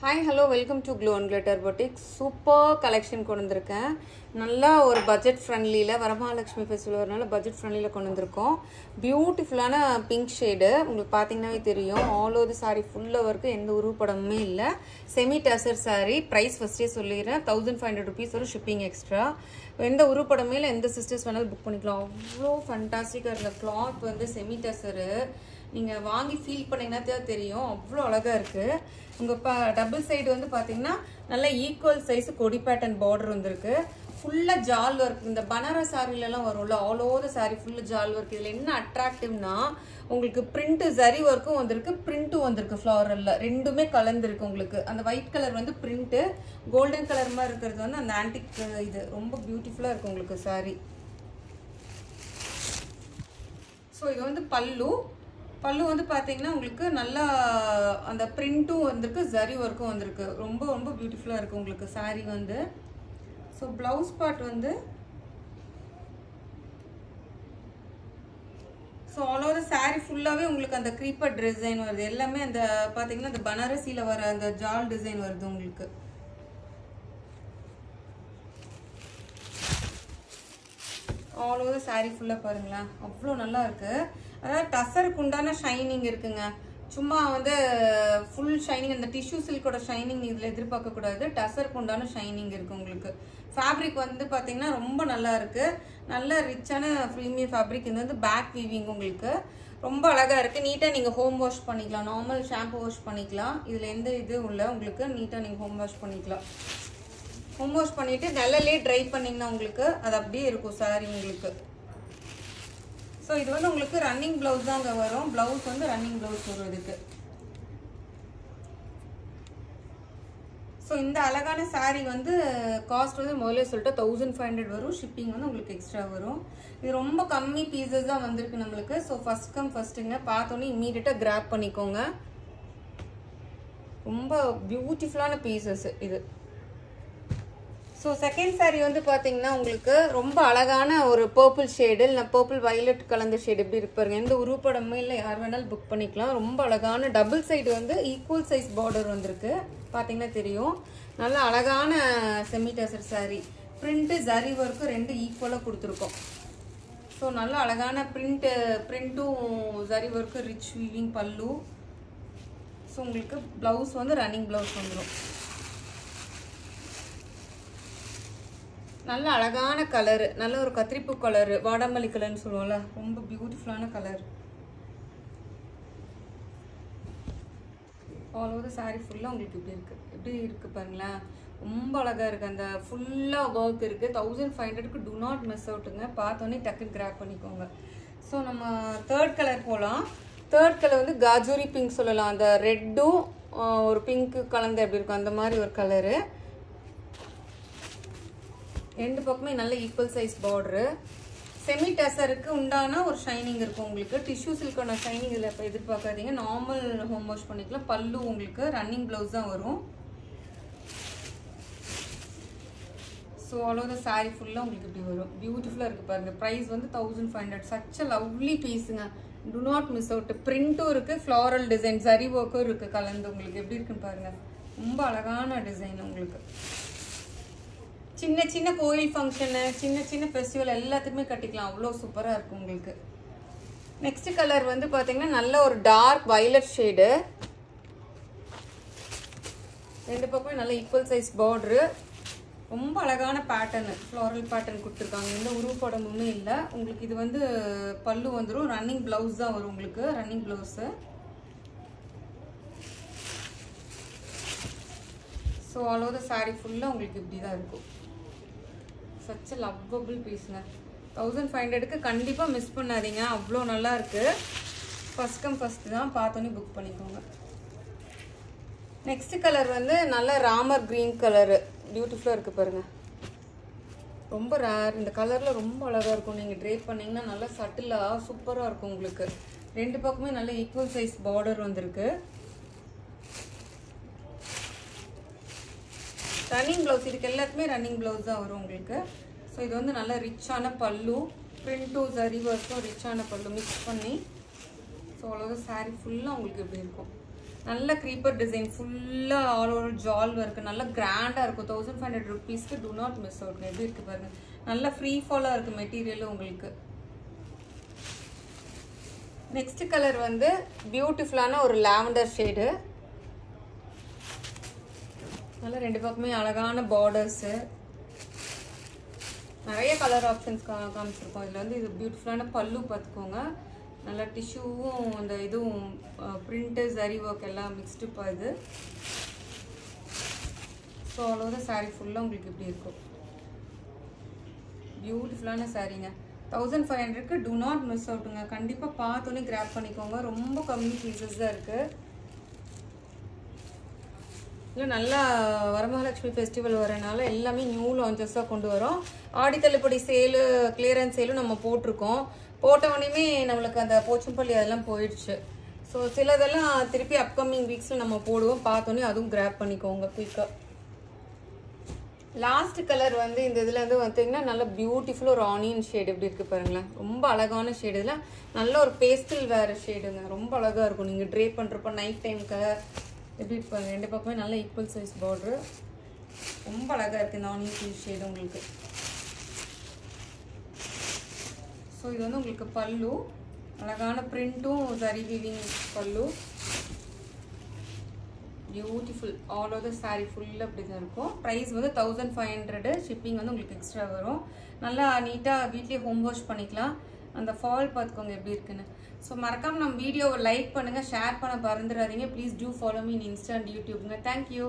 Hi, hello, welcome to Glow and Glitter Boutique. Super collection கொண்டு வந்திருக்கேன். நல்லா ஒரு பட்ஜெட் ஃப்ரெண்ட்லில வரமகாலட்சுமி ஃபெஸ்டிவல் வரனால பட்ஜெட் ஃப்ரெண்ட்லில கொண்டு வந்திருக்கோம். பியூட்டிஃபுல்லான பிங்க் ஷேடு உங்களுக்கு பாத்தீங்கன்னாவே தெரியும். ஆல் ஓவர் saree ஃபுல்லா வர்க்கு எந்த உருப்படமுமே இல்ல. செமி டசர் saree பிரைஸ் ஃபர்ஸ்டே சொல்லிறேன். 1500 rupees ஒரு ஷிப்பிங் எக்ஸ்ட்ரா. எந்த உருப்படமே இல்ல. எந்த சிஸ்டர்ஸ் வேணாலும் புக் பண்ணிக்கலாம். அவ்ளோ ஃபண்டாஸ்டிக்கா இருக்கு. கிளாத் வந்து செமி டசர் நீங்க வாங்கி ஃபீல் பண்ணீங்கன்னா தெரியும். அவ்ளோ அழகா இருக்கு. உங்க டபுள் சைடு வந்து பாத்தீங்கன்னா நல்ல ஈக்குவல் சைஸ் கொடி பேட்டர்ன் பார்டர் வந்திருக்கு. ஃபுல்லா ஜால் ஒர்க். இந்த பனாரஸ் சாரில எல்லாம் வரும்ல ஆல் ஓவர் சாரி ஃபுல்லா ஜால் ஒர்க். இதுல என்ன அட்ராக்டிவ்னா உங்களுக்கு பிரிண்ட் ஜரி ஒர்க்கும் வந்திருக்கு, பிரிண்ட்டும் வந்திருக்கு. ஃப்ளாரல்ல ரெண்டுமே கலந்துருக்கு. உங்களுக்கு அந்த ஒயிட் கலர் வந்து பிரிண்ட், கோல்டன் கலர் மாதிரி இருக்கிறது வந்து அந்த ஆன்டிக். இது ரொம்ப பியூட்டிஃபுல்லா இருக்கு உங்களுக்கு சாரி. ஸோ இது வந்து பல்லு. பல்லு வந்து பாத்தீங்கன்னா உங்களுக்கு நல்லா அந்த பிரிண்ட்டும் வந்திருக்கு, ஜரி ஒர்க்கும் வந்திருக்கு. ரொம்ப ரொம்ப பியூட்டிஃபுல்லா இருக்கு உங்களுக்கு சாரி வந்து. ஸோ பிளவுஸ் பார்ட் வந்து ஸோ ஆல் ஓவர் சாரி ஃபுல்லாவே உங்களுக்கு அந்த க்ரீப்பர் டிசைன் வருது. எல்லாமே அந்த பாத்தீங்கன்னா அந்த பனாரசில வர அந்த ஜால் டிசைன் வருது உங்களுக்கு. ஆல் ஓவர் சாரி ஃபுல்லா பாருங்களேன், அவ்வளோ நல்லா இருக்கு. அதாவது டசருக்கு உண்டான ஷைனிங் இருக்குங்க. சும்மா வந்து ஃபுல் ஷைனிங் அந்த டிஷ்யூ சில்கோட ஷைனிங் இதுல எதிர்பார்க்க கூடாது. டசருக்கு உண்டான ஷைனிங் இருக்கு உங்களுக்கு. ஃபேப்ரிக் வந்து பாத்தீங்கன்னா ரொம்ப நல்லா இருக்கு. நல்ல ரிச்சான ப்ரீமியம் ஃபேப்ரிக். இது வந்து பேக் வீவிங் உங்களுக்கு ரொம்ப அழகா இருக்கு. நீட்டா நீங்க ஹோம் வாஷ் பண்ணிக்கலாம். நார்மல் ஷாம்பு வாஷ் பண்ணிக்கலாம். இதுல எந்த இதுவும் இல்லை உங்களுக்கு. நீட்டா நீங்க ஹோம் வாஷ் பண்ணிக்கலாம். ஹோம் வாஷ் பண்ணிட்டு நல்லாலே ட்ரை பண்ணீங்கன்னா உங்களுக்கு அது அப்படியே இருக்கும் சாரி உங்களுக்கு. ஸோ இது வந்து உங்களுக்கு ரன்னிங் பிளவுஸ் தாங்க வரும். பிளவுஸ் வந்து ரன்னிங் பிளவுஸ் வரும் இதுக்கு. ஸோ இந்த அழகான சாரி வந்து காஸ்ட் வந்து முதல்ல சொல்லிட்டு 1500 வரும். ஷிப்பிங் வந்து உங்களுக்கு எக்ஸ்ட்ரா வரும். இது ரொம்ப கம்மி பீசஸ் தான் வந்திருக்கு நம்மளுக்கு. ஸோ ஃபர்ஸ்ட் கம் ஃபர்ஸ்ட்டுங்க, பார்த்தோன்னே இம்மீடியட்டாக கிராப் பண்ணிக்கோங்க. ரொம்ப பியூட்டிஃபுல்லான பீசஸ் இது. ஸோ செகண்ட் சாரீ வந்து பார்த்தீங்கன்னா உங்களுக்கு ரொம்ப அழகான ஒரு பர்பிள் ஷேடு, இல்லை பர்பிள் வயலட் கலந்த ஷேடு எப்படி இருப்பாருங்க. எந்த உருப்படமே இல்லை, யார் வேணாலும் புக் பண்ணிக்கலாம். ரொம்ப அழகான டபுள் சைடு வந்து ஈக்குவல் சைஸ் பார்டர் வந்திருக்கு. பார்த்தீங்கன்னா தெரியும். நல்ல அழகான semi tussar sari. Print zari work ரெண்டு ஈக்குவலாக கொடுத்துருக்கோம். ஸோ நல்ல அழகான பிரிண்ட்டும் ஜரி ஒர்க்கு, ரிச் வீவிங் பல்லு. ஸோ உங்களுக்கு பிளவுஸ் வந்து ரன்னிங் பிளவுஸ் வந்துடும். நல்ல அழகான கலர், நல்ல ஒரு கத்திரிப்பூ கலர், வாடாமல்லி கலர்னு சொல்லுவோம்ல, ரொம்ப பியூட்டிஃபுல்லான கலர். ஆல் ஓவர் சாரி ஃபுல்லா உங்களுக்கு எப்படி இருக்கு பாருங்களேன். ரொம்ப அழகா இருக்கு. அந்த ஃபுல்லா ஒர்க் இருக்கு. 1500க்கு டு நாட் மிஸ் அவுட்டுங்க. பார்த்தோன்னே டக்குன்னு கிராப் பண்ணிக்கோங்க. ஸோ நம்ம தேர்ட் கலர் போகலாம். தேர்ட் கலர் வந்து காஜூரி பிங்க் சொல்லலாம். அந்த ரெட்டும் ஒரு பிங்க் கலந்து எப்படி இருக்கும் அந்த மாதிரி ஒரு கலரு. ரெண்டு பக்கமே நல்ல ஈக்குவல் சைஸ் பார்டரு. செமி டசருக்கு உண்டான ஒரு ஷைனிங் இருக்கும் உங்களுக்கு. டிஷ்யூ சில்கான ஷைனிங் இதில் இப்போ எதிர்பார்க்காதீங்க. நார்மல் ஹோம் வாஷ் பண்ணிக்கலாம். பல்லு உங்களுக்கு ரன்னிங் பிளவுஸ் தான் வரும். ஸோ ஆல் ஓவர் சாரி ஃபுல்லாக உங்களுக்கு இப்படி வரும். பியூட்டிஃபுல்லாக இருக்குது பாருங்க. ப்ரைஸ் வந்து 1500. சச் அ லவ்லி பீஸுங்க. Do not miss out. பிரிண்ட்டும் இருக்குது, ஃப்ளாரல் டிசைன் ஜரி ஒர்க்கும் இருக்குது கலந்து. உங்களுக்கு எப்படி இருக்குன்னு பாருங்க. ரொம்ப அழகான டிசைன் உங்களுக்கு. சின்ன சின்ன கோயில் ஃபங்க்ஷனு, சின்ன சின்ன ஃபெஸ்டிவல் எல்லாத்துக்குமே கட்டிக்கலாம். அவ்வளோ சூப்பராக இருக்கும் உங்களுக்கு. நெக்ஸ்ட் கலர் வந்து பார்த்தீங்கன்னா நல்ல ஒரு டார்க் வயலட் ஷேடு. ரெண்டு பக்கமே நல்ல ஈக்குவல் சைஸ் பார்டரு. ரொம்ப அழகான பேட்டர்னு, ஃப்ளாரல் பேட்டர்ன் கொடுத்துருக்காங்க. எந்த உருவப்படமுமே இல்லை உங்களுக்கு. இது வந்து பல்லு வந்துடும். ரன்னிங் பிளவுஸ் தான் வரும் உங்களுக்கு. Running blouse. So all over sorry ஃபுல்லாக உங்களுக்கு இப்படி தான் இருக்கும். Such a lovable பீஸுங்க. 1500க்கு கண்டிப்பாக மிஸ் பண்ணாதீங்க. அவ்வளோ நல்லா இருக்கு. ஃபர்ஸ்ட் கம் ஃபர்ஸ்ட் தான். பார்த்தோன்னே புக் பண்ணிக்கோங்க. நெக்ஸ்ட் கலர் வந்து நல்ல ராமர் கிரீன் கலரு. பியூட்டிஃபுல்லாக இருக்குது பாருங்க. ரொம்ப ரேர். இந்த கலரில் ரொம்ப அழகாக இருக்கும். நீங்கள் ட்ரேப் பண்ணிங்கன்னா நல்லா சட்டிலாக சூப்பராக இருக்கும் உங்களுக்கு. ரெண்டு பக்கமே நல்ல ஈக்குவல் சைஸ் பார்டர் வந்திருக்கு. Running blouse. இதுக்கு எல்லாத்துக்குமே ரன்னிங் பிளவுஸ் தான் வரும் உங்களுக்கு. ஸோ இது வந்து நல்ல ரிச்சான பல்லு, பிரிண்ட்டும் ஜரி ஒர்க்கும் ரிச்சான பல்லு மிக்ஸ் பண்ணி. ஸோ அவ்வளோதான் சாரி ஃபுல்லாக உங்களுக்கு எப்படி இருக்கும். நல்ல க்ரீப்பர் டிசைன் ஃபுல்லாக ஆல் ஓவர் ஜால் ஒர்க் நல்லா கிராண்டாக இருக்கும். 1500 rupeesக்கு டூ நாட் மிஸ் அவுட். எப்படி இருக்குது பாருங்க, நல்லா ஃப்ரீ ஃபாலாக இருக்குது மெட்டீரியல் உங்களுக்கு. நெக்ஸ்ட் கலர் வந்து பியூட்டிஃபுல்லான ஒரு லாவெண்டர் ஷேடு. நல்லா ரெண்டு பக்கமே அழகான பார்டர்ஸு, நிறைய கலர் ஆப்ஷன்ஸ் காமிச்சிருக்கோம். இதில் வந்து இது பியூட்டிஃபுல்லான பல்லு பார்த்துக்கோங்க. நல்லா டிஷ்யூவும் அந்த இதுவும் பிரிண்ட்டு சரி ஒர்க் எல்லாம் மிக்ஸ்டு இது. ஸோ அவ்வளோதான் சாரீ ஃபுல்லாக உங்களுக்கு இப்படி இருக்கும். பியூட்டிஃபுல்லான சாரீங்க. 1500க்கு டூ நாட் மிஸ் அவுட்டுங்க. கண்டிப்பாக பார்த்தோன்னே கிராப் பண்ணிக்கோங்க. ரொம்ப கம்மி பீசஸ் தான் இருக்குது. இல்லை நல்லா வரமகாலட்சுமி ஃபெஸ்டிவல் வரனால எல்லாமே நியூ லான்ச்சஸாக கொண்டு வரோம். ஆடி தள்ளுபடி சேலு, கிளியரன்ஸ் சேலும் நம்ம போட்டிருக்கோம். போட்டவொடனே நம்மளுக்கு அந்த போச்சம்பள்ளி அதெல்லாம் போயிடுச்சு. ஸோ சிலதெல்லாம் திருப்பி அப்கமிங் வீக்ஸில் நம்ம போடுவோம். பார்த்தோன்னே அதுவும் கிராப் பண்ணிக்கோங்க குயிக்காக. லாஸ்ட் கலர் வந்து இந்த இதில் வந்து பார்த்தீங்கன்னா நல்ல பியூட்டிஃபுல் ஒரு ஆனியன் ஷேடு எப்படி இருக்குது பாருங்களேன். ரொம்ப அழகான ஷேடு. இதில் நல்ல ஒரு பேஸ்டல் வேறு ஷேடுங்க. ரொம்ப அழகாக இருக்கும். நீங்கள் ட்ரே பண்ணுறப்ப நைட் டைமுக்கு எப்படி இருப்பாங்க. ரெண்டு பக்கமே நல்ல ஈக்குவல் சைஸ் பார்டரு. ரொம்ப அழகாக இருக்குது இந்த ஆனியன் ஷேடு உங்களுக்கு. ஸோ இது வந்து உங்களுக்கு பல்லு, அழகான பிரிண்ட்டும் சரி வீவிங் பல்லு. பியூட்டிஃபுல் ஆல் ஓவர் சாரீ ஃபுல்லாக அப்படி தான் இருக்கும். ப்ரைஸ் வந்து 1500. ஷிப்பிங் வந்து உங்களுக்கு எக்ஸ்ட்ரா வரும். நல்லா நீட்டாக வீட்லேயே ஹோம் வாஷ் பண்ணிக்கலாம். அந்த ஃபால் பார்த்துக்கோங்க எப்படி இருக்குன்னு. ஸோ மறக்காமல் நம்ம வீடியோவை லைக் பண்ணுங்கள், ஷேர் பண்ண மறந்துடாதீங்க. Please do follow me in insta and யூடியூப்ங்க. தேங்க்யூ.